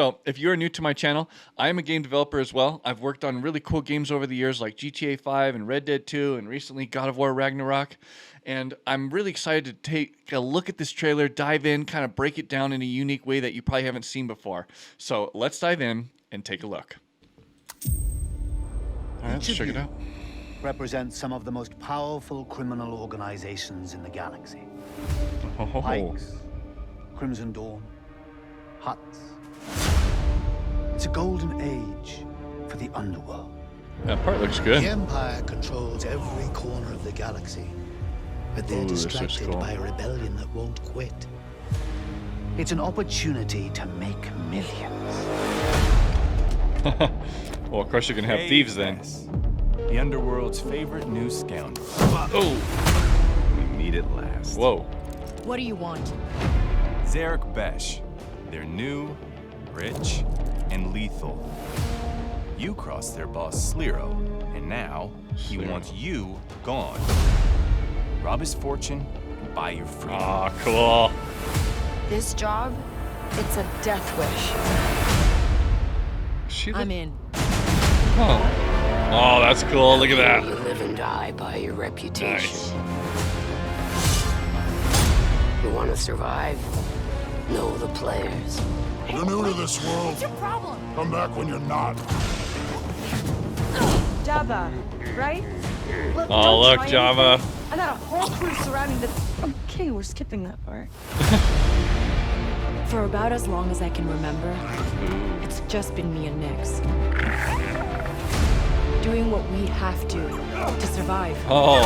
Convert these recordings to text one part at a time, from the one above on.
So if you're new to my channel, I'm a game developer as well. I've worked on really cool games over the years like GTA 5 and Red Dead 2 and recently God of War Ragnarok. And I'm really excited to take a look at this trailer, dive in, kind of break it down in a unique way that you probably haven't seen before. So let's dive in and take a look. All right, let's check it out. Represents some of the most powerful criminal organizations in the galaxy. Oh. Pikes, Crimson Dawn, Huts. It's a golden age for the underworld. That part looks good. The Empire controls every corner of the galaxy, but they're distracted by a rebellion that won't quit. It's an opportunity to make millions. Well, of course you can have thieves then. The underworld's favorite new scoundrel. Oh! We meet at last. Whoa. What do you want? Zarek Besh. They're new, rich, and lethal. You crossed their boss Sliro, and now he wants you gone. Rob his fortune and buy your freedom. Ah, cool. This job, it's a death wish. I'm in. Oh. Oh, that's cool. Look at that. You live and die by your reputation. Nice. You want to survive? Know the players. You're new to this world. What's your problem? Come back when you're not. Java, right? Oh, look, Java. I got a whole crew surrounding the... Okay, we're skipping that part. For about as long as I can remember, it's just been me and Nix. Doing what we have to survive. Oh.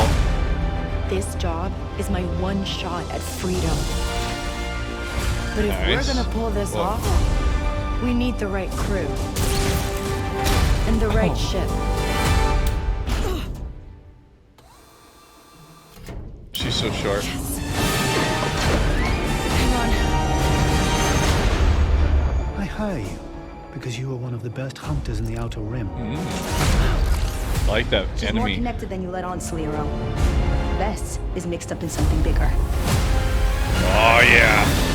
This job is my one shot at freedom. But if we're gonna pull this off, we need the right crew. And the right ship. She's so short. Yes. Hang on. I hire you because you are one of the best hunters in the Outer Rim. I like that She's enemy. more connected than you let on, Sliro. Vess is mixed up in something bigger. Oh, yeah.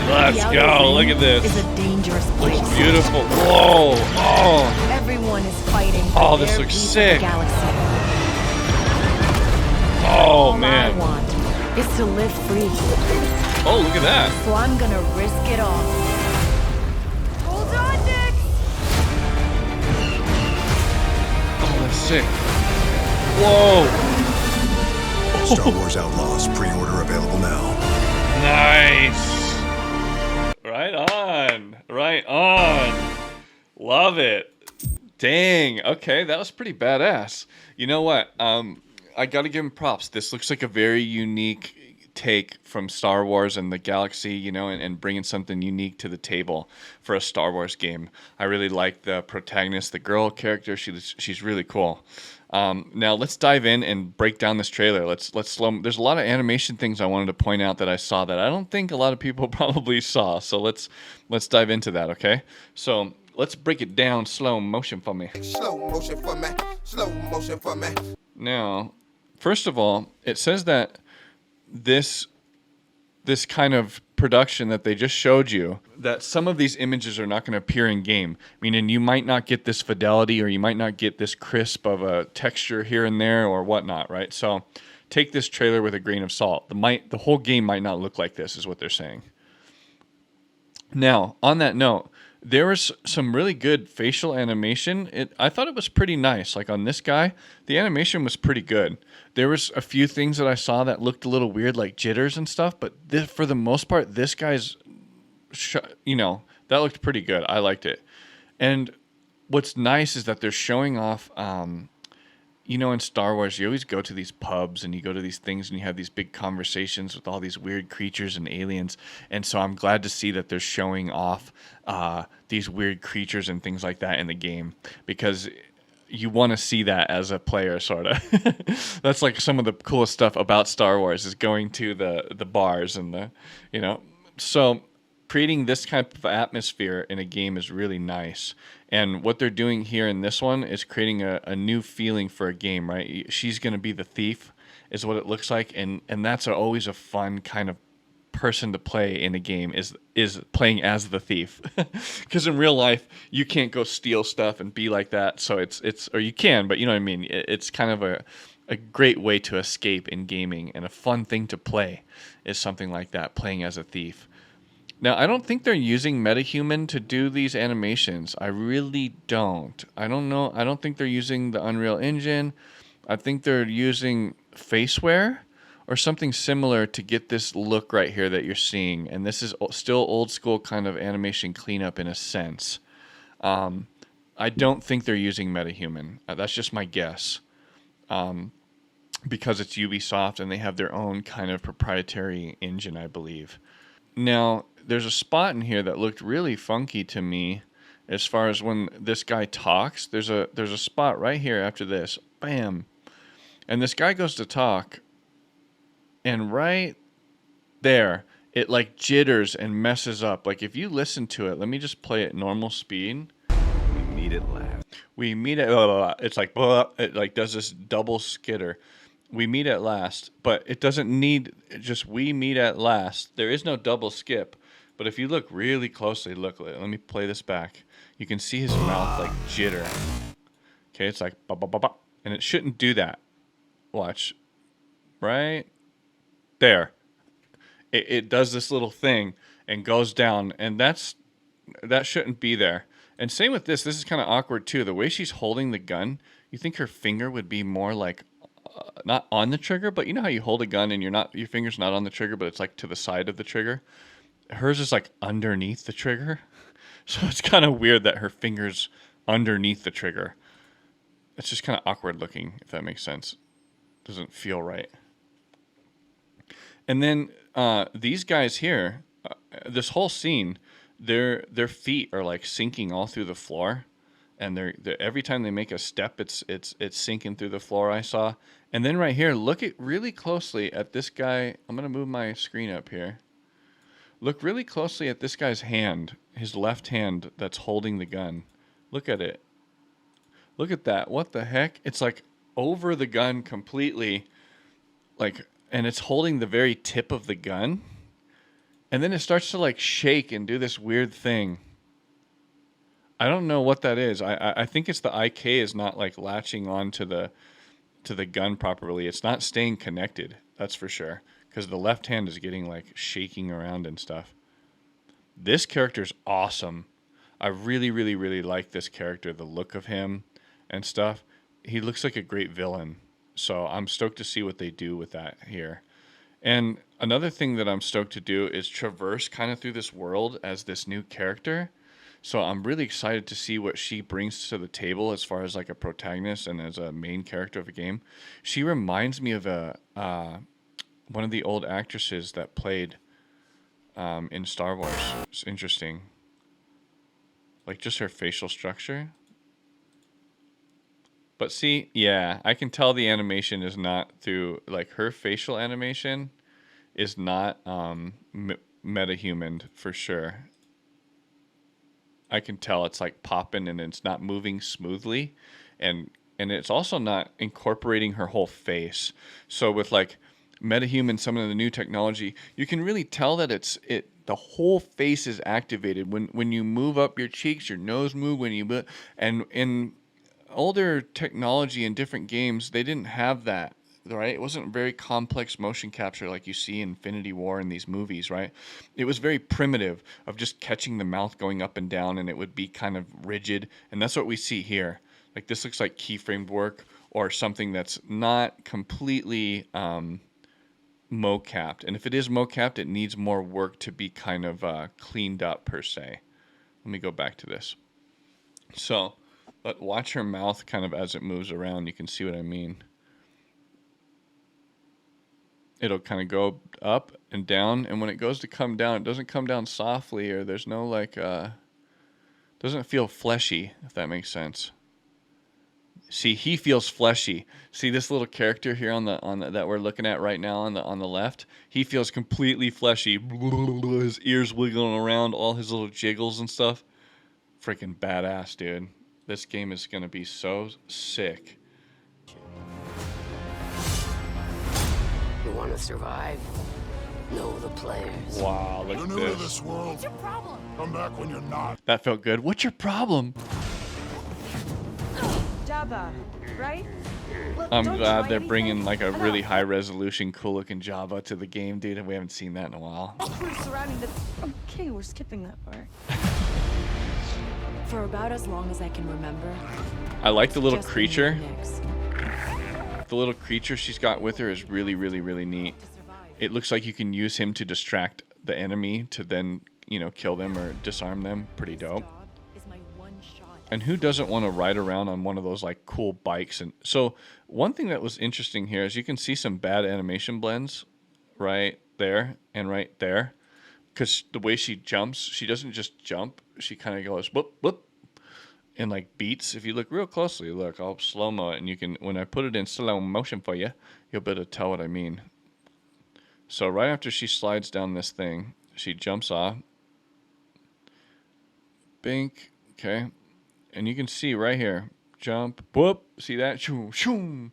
Let's go. Look at this. It's a dangerous place. Beautiful. Whoa. Oh. Everyone is fighting. Oh, this looks sick. Galaxy. Oh, man. All I want is to live free. Oh, look at that. So I'm gonna risk it all. Hold on, Nick. Oh, that's sick. Whoa. Star Wars Outlaws pre-order available now. Nice. Right on. Right on. Love it. Dang. Okay, that was pretty badass. You know what? I gotta give him props. This looks like a very unique take from Star Wars and the galaxy, you know, and bringing something unique to the table for a Star Wars game. I really like the protagonist, the girl character. She's really cool. Now let's dive in and break down this trailer. Let's slow. There's a lot of animation things I wanted to point out that I saw that I don't think a lot of people probably saw. So let's dive into that. Okay. So let's break it down slow motion for me. Slow motion for me. Slow motion for me. Now, first of all, it says that this kind of production that they just showed you, that some of these images are not going to appear in game, meaning you might not get this fidelity or you might not get this crisp of a texture here and there or whatnot, right? So take this trailer with a grain of salt. The whole game might not look like this, is what they're saying. Now, on that note, there was some really good facial animation. I thought it was pretty nice. Like on this guy, the animation was pretty good. There was a few things that I saw that looked a little weird, like jitters and stuff. But for the most part, this guy's, that looked pretty good. I liked it. And what's nice is that they're showing off, in Star Wars, you always go to these pubs and you go to these things and you have these big conversations with all these weird creatures and aliens. And so I'm glad to see that they're showing off these weird creatures and things like that in the game, because you want to see that as a player, sort of. That's like some of the coolest stuff about Star Wars, is going to the bars and so creating this type of atmosphere in a game is really nice. And what they're doing here in this one is creating a new feeling for a game, right? She's going to be the thief, is what it looks like. And that's always a fun kind of person to play in a game is playing as the thief. Because in real life, you can't go steal stuff and be like that. So it's or you can, but you know what I mean. It's kind of a great way to escape in gaming, and a fun thing to play is something like that, playing as a thief. Now, I don't think they're using MetaHuman to do these animations. I really don't. I don't know. I don't think they're using the Unreal Engine. I think they're using Faceware or something similar to get this look right here that you're seeing. And this is still old school kind of animation cleanup in a sense. I don't think they're using MetaHuman. That's just my guess. Because it's Ubisoft and they have their own kind of proprietary engine, I believe. Now, there's a spot in here that looked really funky to me as far as when this guy talks. There's a spot right here after this. Bam. And this guy goes to talk, and right there, it like jitters and messes up. Like if you listen to it, let me just play it normal speed. We meet at last. We meet at it's like it like does this double skitter. We meet at last, but it doesn't need just we meet at last. There is no double skip. But if you look really closely, look, let me play this back. You can see his mouth like jitter. Okay, it's like ba ba ba ba, and it shouldn't do that. Watch, right there. It does this little thing and goes down, and that shouldn't be there. And same with this. This is kind of awkward too. The way she's holding the gun, you think her finger would be more like not on the trigger, but you know how you hold a gun and your finger's not on the trigger, but it's like to the side of the trigger. Hers is like underneath the trigger. So it's kind of weird that her finger's underneath the trigger. It's just kind of awkward looking, if that makes sense. Doesn't feel right. And then these guys here, this whole scene, their feet are like sinking all through the floor, and they're every time they make a step, it's sinking through the floor. I saw, and then right here, look at really closely at this guy. I'm gonna move my screen up here. Look really closely at this guy's hand, his left hand that's holding the gun. Look at it. Look at that. What the heck? It's like over the gun completely, like, and it's holding the very tip of the gun. And then it starts to like shake and do this weird thing. I don't know what that is. I think it's the IK is not like latching on to the gun properly. It's not staying connected. That's for sure. Because the left hand is getting like shaking around and stuff. This character's awesome. I really, really, really like this character. The look of him and stuff. He looks like a great villain. So I'm stoked to see what they do with that here. And another thing that I'm stoked to do is traverse kind of through this world as this new character. So I'm really excited to see what she brings to the table as far as like a protagonist and as a main character of a game. She reminds me of one of the old actresses that played in Star Wars. It's interesting. Like just her facial structure. But see, yeah, I can tell the animation is not through, like her facial animation is not metahuman for sure. I can tell it's like popping and it's not moving smoothly. And it's also not incorporating her whole face. So with like MetaHuman, some of the new technology, you can really tell that the whole face is activated when you move up your cheeks, your nose move when you and in older technology in different games, they didn't have that, right? It wasn't very complex motion capture like you see in Infinity War in these movies, right? It was very primitive of just catching the mouth going up and down, and it would be kind of rigid, and that's what we see here. Like this looks like keyframed work or something that's not completely mocapped. And if it is mocapped, it needs more work to be kind of cleaned up per se. Let me go back to this. So, but watch her mouth kind of as it moves around. You can see what I mean. It'll kind of go up and down, and when it goes to come down, it doesn't come down softly, or there's no like doesn't feel fleshy, if that makes sense. See, he feels fleshy. See this little character here on the that we're looking at right now on the left? He feels completely fleshy. His ears wiggling around, all his little jiggles and stuff. Freaking badass, dude. This game is going to be so sick. You want to survive? Know the players. Wow, look You're at new to this. this world. What's your problem? Come back when you're not. That felt good. What's your problem? Jabba, right? Look, I'm don't glad try they're anything. bringing like a I know. really high resolution, cool looking Java to the game, dude. We haven't seen that in a while. We're surrounding the. Okay, we're skipping that part. For about as long as I can remember. I like the little just creature. the mix. The little creature she's got with her is really, really, really neat. It looks like you can use him to distract the enemy to then, you know, kill them or disarm them. Pretty dope. Job is my one shot. And who doesn't want to ride around on one of those like cool bikes? And so one thing that was interesting here is you can see some bad animation blends right there and right there. Because the way she jumps, she doesn't just jump. She kind of goes whoop, whoop. And like beats. If you look real closely, look, I'll slow-mo it. And you can, when I put it in slow motion for you, you'll be able to tell what I mean. So right after she slides down this thing, she jumps off. Bink. Okay. And you can see right here, jump, whoop, see that? Shoom, shoom.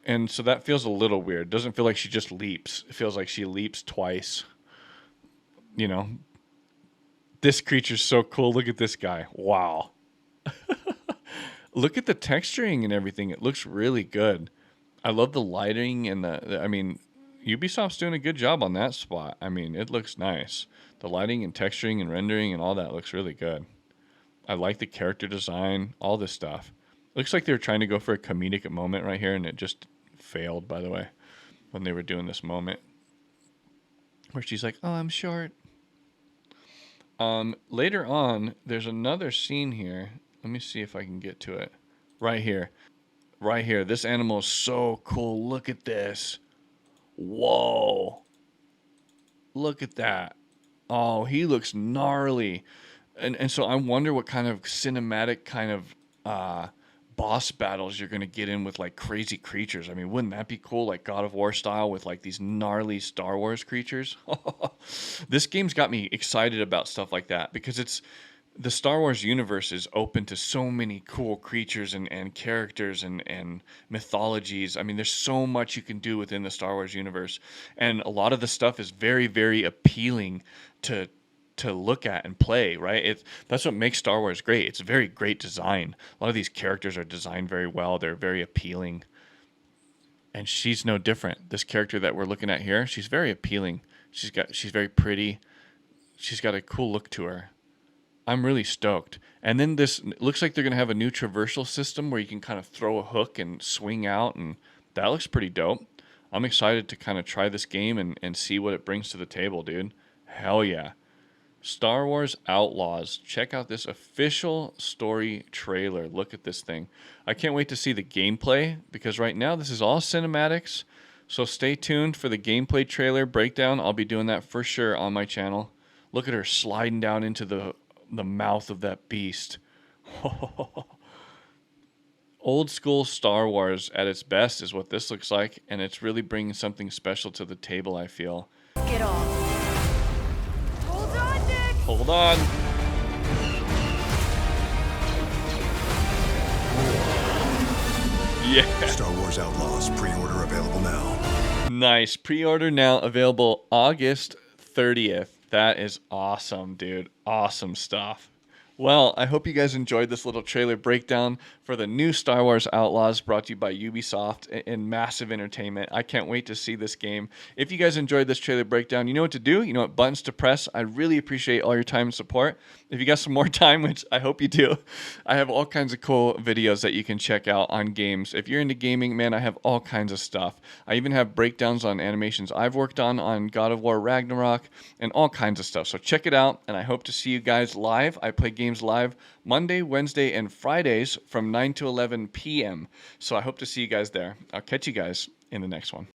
And so that feels a little weird. Doesn't feel like she just leaps. It feels like she leaps twice. You know, this creature's so cool. Look at this guy. Wow. Look at the texturing and everything. It looks really good. I love the lighting and I mean, Ubisoft's doing a good job on that spot. I mean, it looks nice. The lighting and texturing and rendering and all that looks really good. I like the character design, all this stuff. Looks like they were trying to go for a comedic moment right here, and it just failed, by the way, when they were doing this moment. Where she's like, oh, I'm short. Later on, there's another scene here. Let me see if I can get to it. Right here. Right here. This animal is so cool. Look at this. Whoa. Look at that. Oh, he looks gnarly. And so I wonder what kind of cinematic kind of boss battles you're going to get in with like crazy creatures. I mean, wouldn't that be cool? Like God of War style with like these gnarly Star Wars creatures. This game's got me excited about stuff like that because it's the Star Wars universe is open to so many cool creatures and characters and mythologies. I mean, there's so much you can do within the Star Wars universe. And a lot of the stuff is very, very appealing to look at and play, right? That's what makes Star Wars great. It's a very great design. A lot of these characters are designed very well. They're very appealing. And she's no different. This character that we're looking at here, she's very appealing. She's very pretty. She's got a cool look to her. I'm really stoked. And then this looks like they're going to have a new traversal system where you can kind of throw a hook and swing out, and that looks pretty dope. I'm excited to kind of try this game and see what it brings to the table, dude. Hell yeah. Star Wars Outlaws. Check out this official story trailer. Look at this thing. I can't wait to see the gameplay because right now this is all cinematics. So stay tuned for the gameplay trailer breakdown. I'll be doing that for sure on my channel. Look at her sliding down into the mouth of that beast. Old school Star Wars at its best is what this looks like, and it's really bringing something special to the table, I feel. Get off. Hold on, Nick. Hold on. Yeah. Star Wars Outlaws pre-order available now. Nice. Pre-order now, available August 30th. That is awesome, dude. Awesome stuff. Well, I hope you guys enjoyed this little trailer breakdown for the new Star Wars Outlaws brought to you by Ubisoft in massive entertainment. I can't wait to see this game. If you guys enjoyed this trailer breakdown, you know what to do. You know what buttons to press. I really appreciate all your time and support. If you got some more time, which I hope you do, I have all kinds of cool videos that you can check out on games. If you're into gaming, man, I have all kinds of stuff. I even have breakdowns on animations I've worked on God of War Ragnarok, and all kinds of stuff. So check it out, and I hope to see you guys live. I play games live Monday, Wednesday, and Fridays from 9 to 11 p.m. So I hope to see you guys there. I'll catch you guys in the next one.